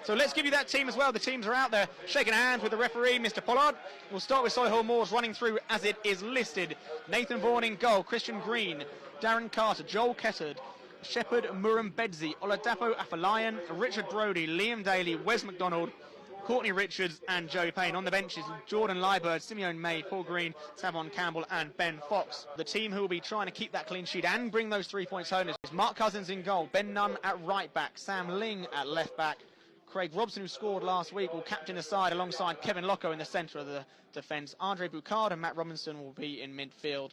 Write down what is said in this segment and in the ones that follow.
So let's give you that team as well. The teams are out there shaking hands with the referee, Mr. Pollard. We'll start with Solihull Moors running through as it is listed. Nathan Vaughan in goal, Christian Green, Darren Carter, Joel Kettard, Shepherd Murrumbedzi, Oladapo Afolayan, Richard Brodie, Liam Daly, Wes McDonald, Courtney Richards and Joey Payne. On the benches, Jordan Liebert, Simeon May, Paul Green, Tavon Campbell and Ben Fox. The team who will be trying to keep that clean sheet and bring those 3 points home is Mark Cousins in goal, Ben Nunn at right back, Sam Ling at left back, Craig Robson, who scored last week, will captain the side alongside Kevin Locko in the centre of the defence. Andre Boucard and Matt Robinson will be in midfield.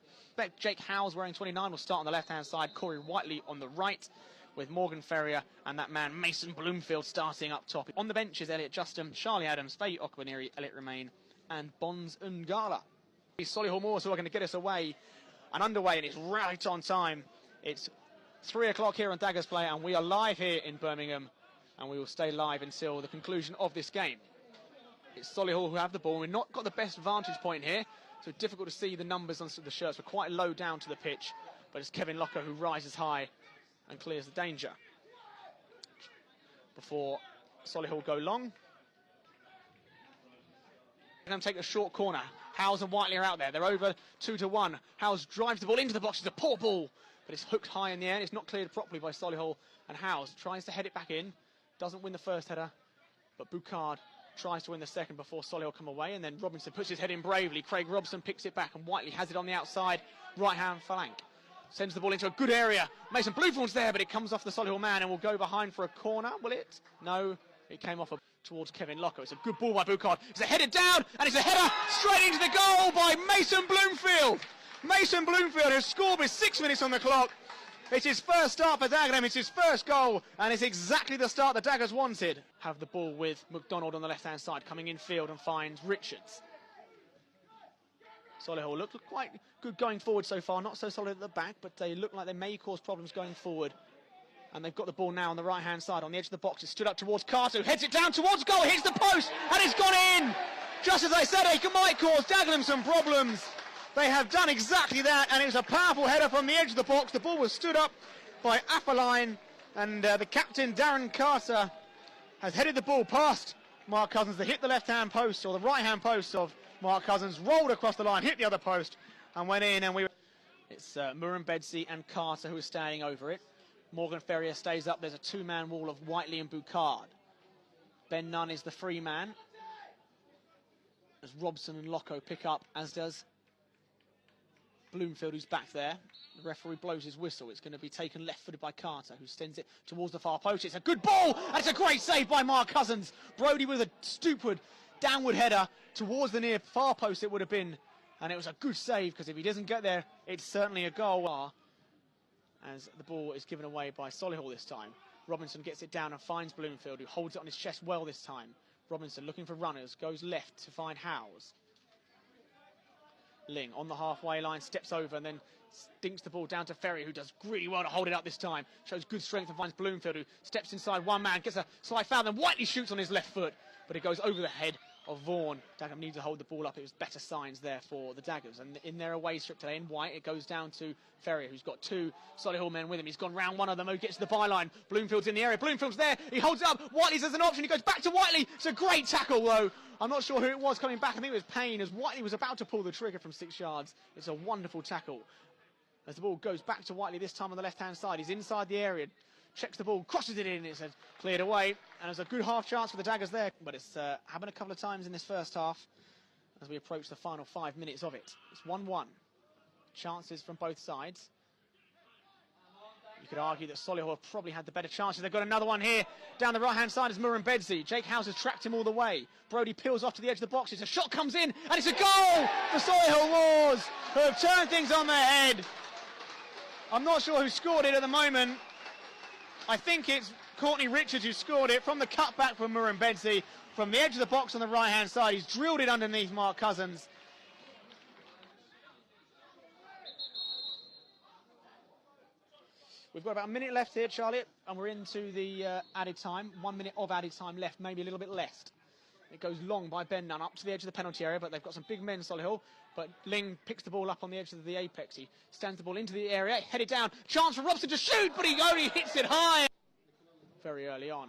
Jake Howes, wearing 29, will start on the left-hand side. Corey Whiteley on the right, with Morgan Ferrier and that man Mason Bloomfield starting up top. On the benches, Elliot Justin, Charlie Adams, Faye Okwaniri, Elliot Romain and Bonds Ngala. Solihull Moors who are going to get us away and underway, and it's right on time. It's 3 o'clock here on Daggers Play, and we are live here in Birmingham, and we will stay live until the conclusion of this game. It's Solihull who have the ball. We've not got the best vantage point here, so it's difficult to see the numbers on the shirts. We're quite low down to the pitch, but it's Kevin Locko who rises high and clears the danger. Before Solihull go long, they're going to take a short corner. Howes and Whiteley are out there. They're over 2-1. Howes drives the ball into the box. It's a poor ball, but it's hooked high in the air. It's not cleared properly by Solihull, and Howes tries to head it back in. Doesn't win the first header, but Boucard tries to win the second before Solihull come away, and then Robinson puts his head in bravely. Craig Robson picks it back, and Whiteley has it on the outside right-hand flank. Sends the ball into a good area. Mason Bloomfield's there, but it comes off the Solihull man and will go behind for a corner, will it? No, it came off towards Kevin Locko. It's a good ball by Boucard. It's a headed down, and it's a header straight into the goal by Mason Bloomfield. Mason Bloomfield has scored with 6 minutes on the clock. It's his first start for Dagenham, it's his first goal, and it's exactly the start the Daggers wanted. Have the ball with McDonald on the left-hand side, coming in field and finds Richards. Solihull look quite good going forward so far, not so solid at the back, but they look like they may cause problems going forward. And they've got the ball now on the right-hand side, on the edge of the box. It's stood up towards Carter, who heads it down towards goal, hits the post, and it's gone in! Just as I said, it might cause Dagenham some problems. They have done exactly that, and it was a powerful header from the edge of the box. The ball was stood up by Afolayan, and the captain, Darren Carter, has headed the ball past Mark Cousins to hit the left-hand post, or the right-hand post of Mark Cousins, rolled across the line, hit the other post, and went in, and it's Murrumbedzi and Carter who are standing over it. Morgan Ferrier stays up. There's a two-man wall of Whiteley and Boucard. Ben Nunn is the free man, as Robson and Locko pick up, as does Bloomfield, who's back there. The referee blows his whistle. It's going to be taken left-footed by Carter, who sends it towards the far post. It's a good ball, and it's a great save by Mark Cousins. Brodie with a stupid downward header towards the near far post it would have been, and it was a good save, because if he doesn't get there, it's certainly a goal. As the ball is given away by Solihull this time. Robinson gets it down and finds Bloomfield, who holds it on his chest well this time. Robinson looking for runners, goes left to find Howes. Ling on the halfway line, steps over and then stinks the ball down to Ferry, who does really well to hold it up this time. Shows good strength and finds Bloomfield, who steps inside one man, gets a slight foul, then Whiteley shoots on his left foot, but it goes over the head of Vaughan. Dagenham needs to hold the ball up. It was better signs there for the Daggers. And in their away strip today in white, it goes down to Ferrier, who's got two Solihull men with him. He's gone round one of them, who gets to the byline. Bloomfield's in the area. Bloomfield's there. He holds it up. Whiteley's as an option. He goes back to Whiteley. It's a great tackle, though. I'm not sure who it was coming back. I think it was Payne, as Whiteley was about to pull the trigger from 6 yards. It's a wonderful tackle. As the ball goes back to Whiteley, this time on the left-hand side. He's inside the area. Checks the ball, crosses it in, it's cleared away, and there's a good half chance for the Daggers there, but it's happened a couple of times in this first half as we approach the final 5 minutes of it. It's 1-1. Chances from both sides. You could argue that Solihull have probably had the better chances. They've got another one here. Down the right-hand side is Murrumbedzi. Jake Howes has tracked him all the way. Brodie peels off to the edge of the box. It's a shot comes in, and it's a goal for Solihull Moors, who have turned things on their head. I'm not sure who scored it at the moment. I think it's Courtney Richards who scored it from the cutback from Murrumbedzi. From the edge of the box on the right-hand side, he's drilled it underneath Mark Cousins. We've got about a minute left here, Charlie, and we're into the added time. 1 minute of added time left, maybe a little bit less. It goes long by Ben Nunn up to the edge of the penalty area, but they've got some big men, Solihull. But Ling picks the ball up on the edge of the apex. He stands the ball into the area, headed down. Chance for Robson to shoot, but he only hits it high. Very early on.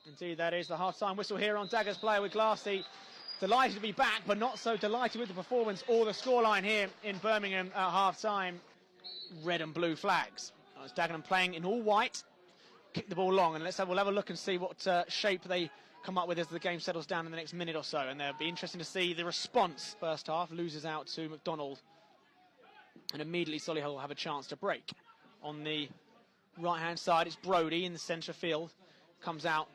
Indeed, that is the half-time whistle here on Daggers Player with Glassy. Delighted to be back, but not so delighted with the performance or the scoreline here in Birmingham at half-time. Red and blue flags. It's Dagenham playing in all white. Kick the ball long, and we'll have a look and see what shape they come up with as the game settles down in the next minute or so. And it'll be interesting to see the response. First half loses out to McDonald, and immediately Solihull will have a chance to break. On the right-hand side, it's Brodie in the centre field. Comes out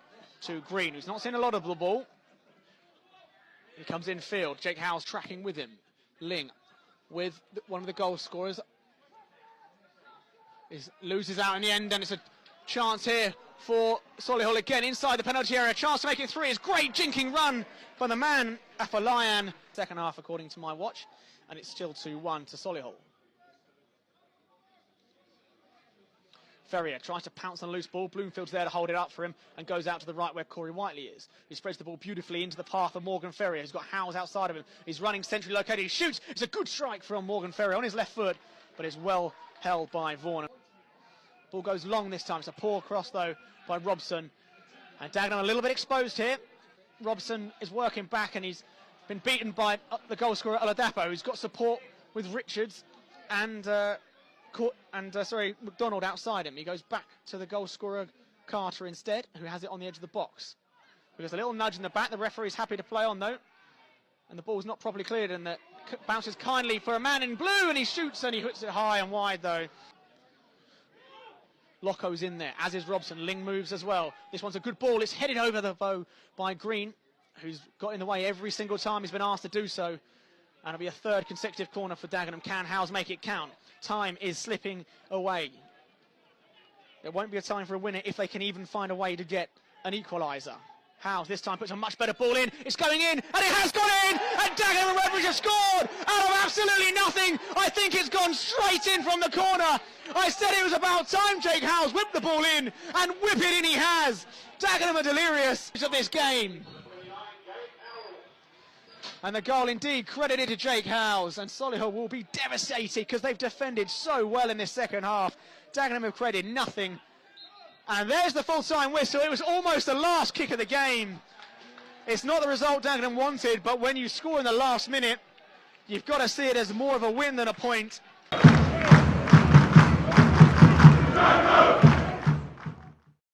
to Green, who's not seen a lot of the ball. He comes in field. Jake Howes tracking with him. Ling with one of the goal scorers. Loses out in the end, and it's a chance here for Solihull again inside the penalty area. Chance to make it 3. It's great jinking run by the man Afolayan. Second half, according to my watch, and it's still 2-1 to Solihull. Ferrier tries to pounce on a loose ball. Bloomfield's there to hold it up for him and goes out to the right where Corey Whiteley is. He spreads the ball beautifully into the path of Morgan Ferrier. He's got Howes outside of him. He's running centrally located. He shoots. It's a good strike from Morgan Ferrier on his left foot, but it's well held by Vaughan. Ball goes long this time. It's a poor cross, though, by Robson. And Dagenham a little bit exposed here. Robson is working back, and he's been beaten by the goal scorer Oladapo, who's got support with Richards and McDonald outside him. He goes back to the goal scorer Carter instead, who has it on the edge of the box. There's a little nudge in the back. The referee's happy to play on, though. And the ball's not properly cleared, and that bounces kindly for a man in blue, and he shoots, and he hits it high and wide, though. Loco's in there, as is Robson. Ling moves as well. This one's a good ball. It's headed over the bow by Green, who's got in the way every single time he's been asked to do so. And it'll be a third consecutive corner for Dagenham. Can Howes make it count? Time is slipping away. There won't be a time for a winner if they can even find a way to get an equaliser. Howes this time puts a much better ball in. It's going in, and it has gone in! And Dagenham and Redbridge have scored out of absolutely nothing. I think it's gone straight in from the corner. I said it was about time Jake Howes whipped the ball in, and whip it in he has. Dagenham are delirious of this game. And the goal indeed credited to Jake Howes, and Solihull will be devastated because they've defended so well in this second half. Dagenham have credited nothing. And there's the full-time whistle. It was almost the last kick of the game. It's not the result Dagenham wanted, but when you score in the last minute, you've got to see it as more of a win than a point.